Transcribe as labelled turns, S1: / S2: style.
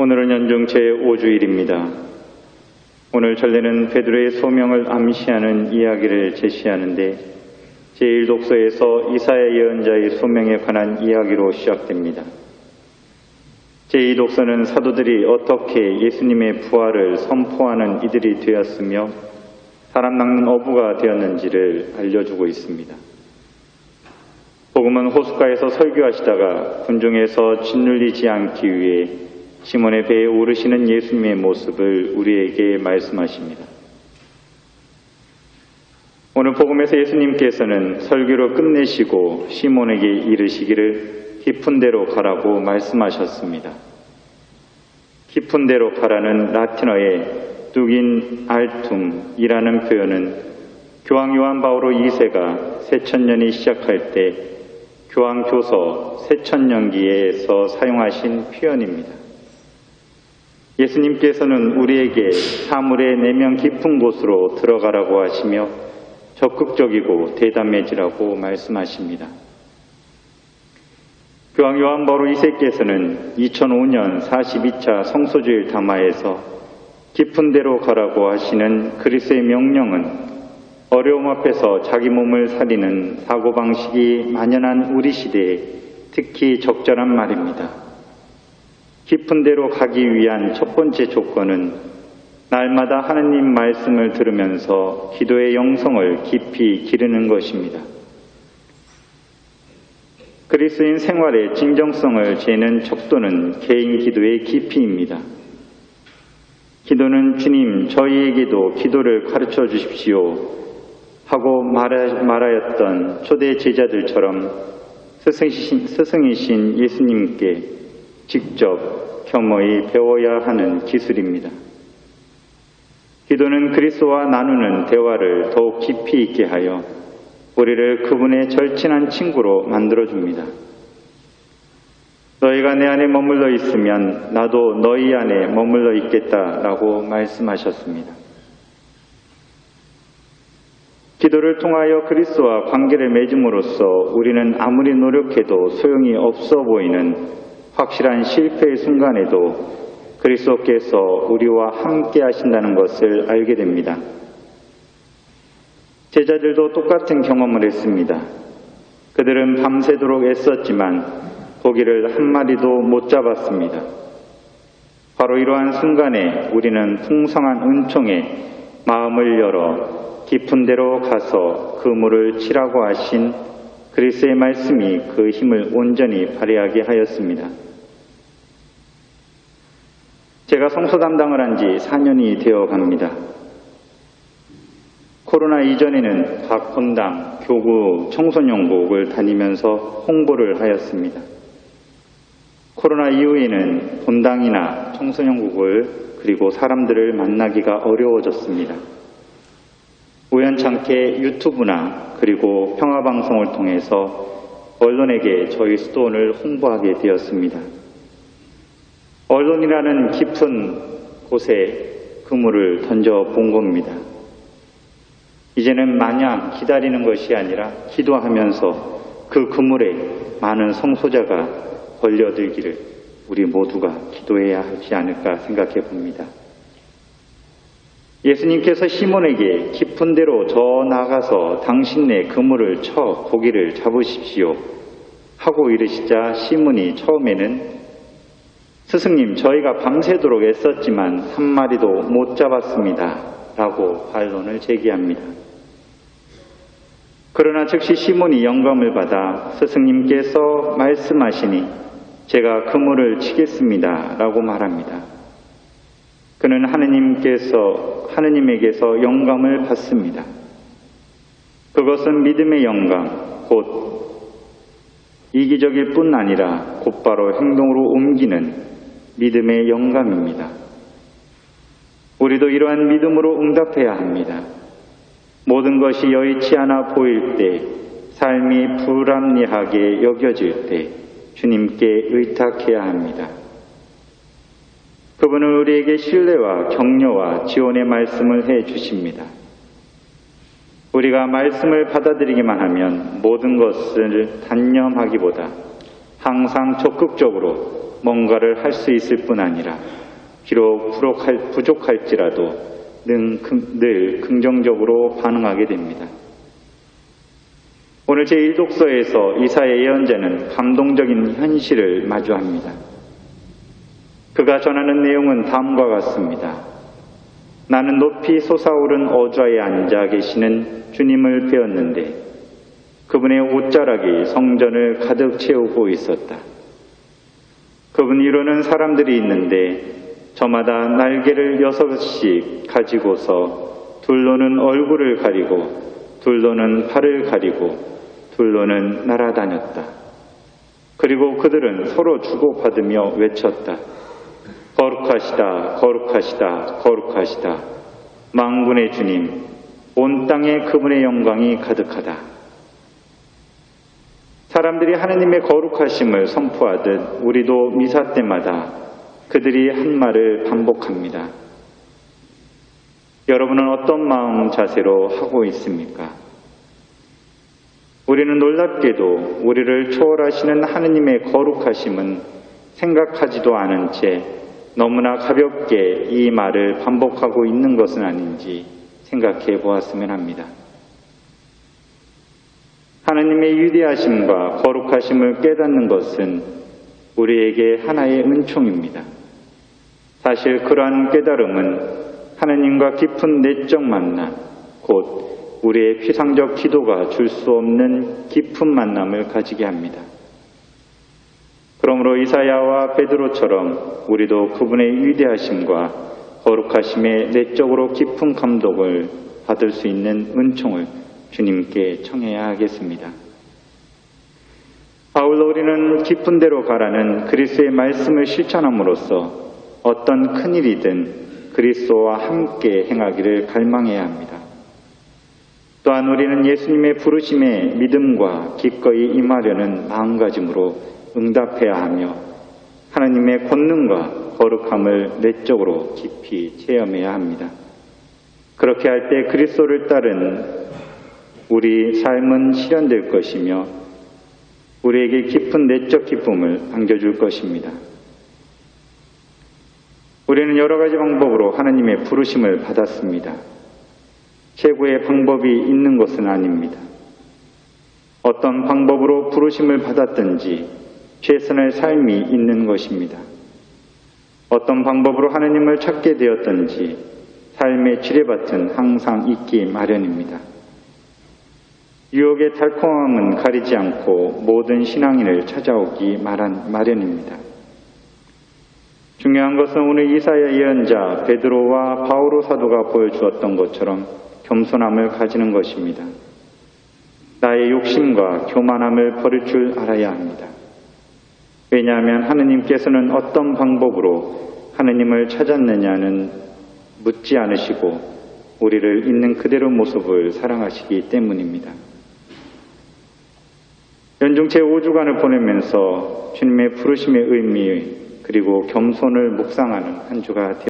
S1: 오늘은 연중 제5주일입니다. 오늘 전례는 베드로의 소명을 암시하는 이야기를 제시하는데 제1독서에서 이사야 예언자의 소명에 관한 이야기로 시작됩니다. 제2독서는 사도들이 어떻게 예수님의 부활을 선포하는 이들이 되었으며 사람 낚는 어부가 되었는지를 알려주고 있습니다. 복음은 호숫가에서 설교하시다가 군중에서 짓눌리지 않기 위해 시몬의 배에 오르시는 예수님의 모습을 우리에게 말씀하십니다. 오늘 복음에서 예수님께서는 설교를 끝내시고 시몬에게 이르시기를 깊은 데로 가라고 말씀하셨습니다. 깊은 데로 가라는 라틴어의 뚝인 알툼이라는 표현은 교황 요한 바오로 2세가 새천년이 시작할 때 교황교서 새천년기에서 사용하신 표현입니다. 예수님께서는 우리에게 사물의 내면 깊은 곳으로 들어가라고 하시며 적극적이고 대담해지라고 말씀하십니다. 교황 요한 바오로 2세께서는 2005년 42차 성소주일 담화에서 깊은 데로 가라고 하시는 그리스도의 명령은 어려움 앞에서 자기 몸을 사리는 사고방식이 만연한 우리 시대에 특히 적절한 말입니다. 깊은 데로 가기 위한 첫 번째 조건은 날마다 하느님 말씀을 들으면서 기도의 영성을 깊이 기르는 것입니다. 그리스도인 생활의 진정성을 재는 척도는 개인 기도의 깊이입니다. 기도는 주님 저희에게도 기도를 가르쳐 주십시오 하고 말하였던 초대 제자들처럼 스승이신 예수님께 직접 겸허히 배워야 하는 기술입니다. 기도는 그리스도와 나누는 대화를 더욱 깊이 있게 하여 우리를 그분의 절친한 친구로 만들어줍니다. 너희가 내 안에 머물러 있으면 나도 너희 안에 머물러 있겠다라고 말씀하셨습니다. 기도를 통하여 그리스도와 관계를 맺음으로써 우리는 아무리 노력해도 소용이 없어 보이는 확실한 실패의 순간에도 그리스도께서 우리와 함께 하신다는 것을 알게 됩니다. 제자들도 똑같은 경험을 했습니다. 그들은 밤새도록 애썼지만 고기를 한 마리도 못 잡았습니다. 바로 이러한 순간에 우리는 풍성한 은총에 마음을 열어 깊은 데로 가서 그물을 치라고 하신 그리스도의 말씀이 그 힘을 온전히 발휘하게 하였습니다. 제가 성소 담당을 한 지 4년이 되어 갑니다. 코로나 이전에는 각 본당, 교구, 청소년국을 다니면서 홍보를 하였습니다. 코로나 이후에는 본당이나 청소년국을 그리고 사람들을 만나기가 어려워졌습니다. 우연찮게 유튜브나 그리고 평화방송을 통해서 언론에게 저희 스톤을 홍보하게 되었습니다. 언론이라는 깊은 곳에 그물을 던져본 겁니다. 이제는 마냥 기다리는 것이 아니라 기도하면서 그 그물에 많은 성소자가 걸려들기를 우리 모두가 기도해야 하지 않을까 생각해 봅니다. 예수님께서 시몬에게 깊은 데로 저 나가서 당신네 그물을 쳐 고기를 잡으십시오 하고 이르시자 시몬이 처음에는 스승님 저희가 밤새도록 애썼지만 한 마리도 못 잡았습니다 라고 반론을 제기합니다. 그러나 즉시 시몬이 영감을 받아 스승님께서 말씀하시니 제가 그물을 치겠습니다 라고 말합니다. 그는 하느님에게서 영감을 받습니다. 그것은 믿음의 영감, 곧 이기적일 뿐 아니라 곧바로 행동으로 옮기는 믿음의 영감입니다. 우리도 이러한 믿음으로 응답해야 합니다. 모든 것이 여의치 않아 보일 때, 삶이 불합리하게 여겨질 때 주님께 의탁해야 합니다. 그분은 우리에게 신뢰와 격려와 지원의 말씀을 해 주십니다. 우리가 말씀을 받아들이기만 하면 모든 것을 단념하기보다 항상 적극적으로 뭔가를 할 수 있을 뿐 아니라 비록 부족할지라도 늘 긍정적으로 반응하게 됩니다. 오늘 제1독서에서 이사야 예언자는 감동적인 현실을 마주합니다. 그가 전하는 내용은 다음과 같습니다. 나는 높이 솟아오른 어좌에 앉아 계시는 주님을 배웠는데 그분의 옷자락이 성전을 가득 채우고 있었다. 그분 위로는 사람들이 있는데 저마다 날개를 6씩 가지고서 둘로는 얼굴을 가리고 둘로는 팔을 가리고 둘로는 날아다녔다. 그리고 그들은 서로 주고받으며 외쳤다. 거룩하시다, 거룩하시다, 거룩하시다. 만군의 주님, 온 땅에 그분의 영광이 가득하다. 사람들이 하느님의 거룩하심을 선포하듯 우리도 미사 때마다 그들이 한 말을 반복합니다. 여러분은 어떤 마음 자세로 하고 있습니까? 우리는 놀랍게도 우리를 초월하시는 하느님의 거룩하심은 생각하지도 않은 채 너무나 가볍게 이 말을 반복하고 있는 것은 아닌지 생각해 보았으면 합니다. 하느님의 위대하심과 거룩하심을 깨닫는 것은 우리에게 하나의 은총입니다. 사실 그러한 깨달음은 하느님과 깊은 내적 만남, 곧 우리의 피상적 기도가 줄 수 없는 깊은 만남을 가지게 합니다. 그러므로 이사야와 베드로처럼 우리도 그분의 위대하심과 거룩하심에 내적으로 깊은 감동을 받을 수 있는 은총을 주님께 청해야 하겠습니다. 아울러 우리는 깊은 데로 가라는 그리스도의 말씀을 실천함으로써 어떤 큰일이든 그리스도와 함께 행하기를 갈망해야 합니다. 또한 우리는 예수님의 부르심에 믿음과 기꺼이 임하려는 마음가짐으로 응답해야 하며 하나님의 권능과 거룩함을 내적으로 깊이 체험해야 합니다. 그렇게 할 때 그리스도를 따른 우리 삶은 실현될 것이며 우리에게 깊은 내적 기쁨을 안겨줄 것입니다. 우리는 여러 가지 방법으로 하나님의 부르심을 받았습니다. 최고의 방법이 있는 것은 아닙니다. 어떤 방법으로 부르심을 받았든지 최선의 삶이 있는 것입니다. 어떤 방법으로 하나님을 찾게 되었든지 삶의 지뢰밭은 항상 있기 마련입니다. 유혹의 달콤함은 가리지 않고 모든 신앙인을 찾아오기 마련입니다. 중요한 것은 오늘 이사야 예언자 베드로와 바오로 사도가 보여주었던 것처럼 겸손함을 가지는 것입니다. 나의 욕심과 교만함을 버릴 줄 알아야 합니다. 왜냐하면 하느님께서는 어떤 방법으로 하느님을 찾았느냐는 묻지 않으시고 우리를 있는 그대로 모습을 사랑하시기 때문입니다. 연중 제5주간을 보내면서 주님의 부르심의 의미 그리고 겸손을 묵상하는 한 주가 되었습니다.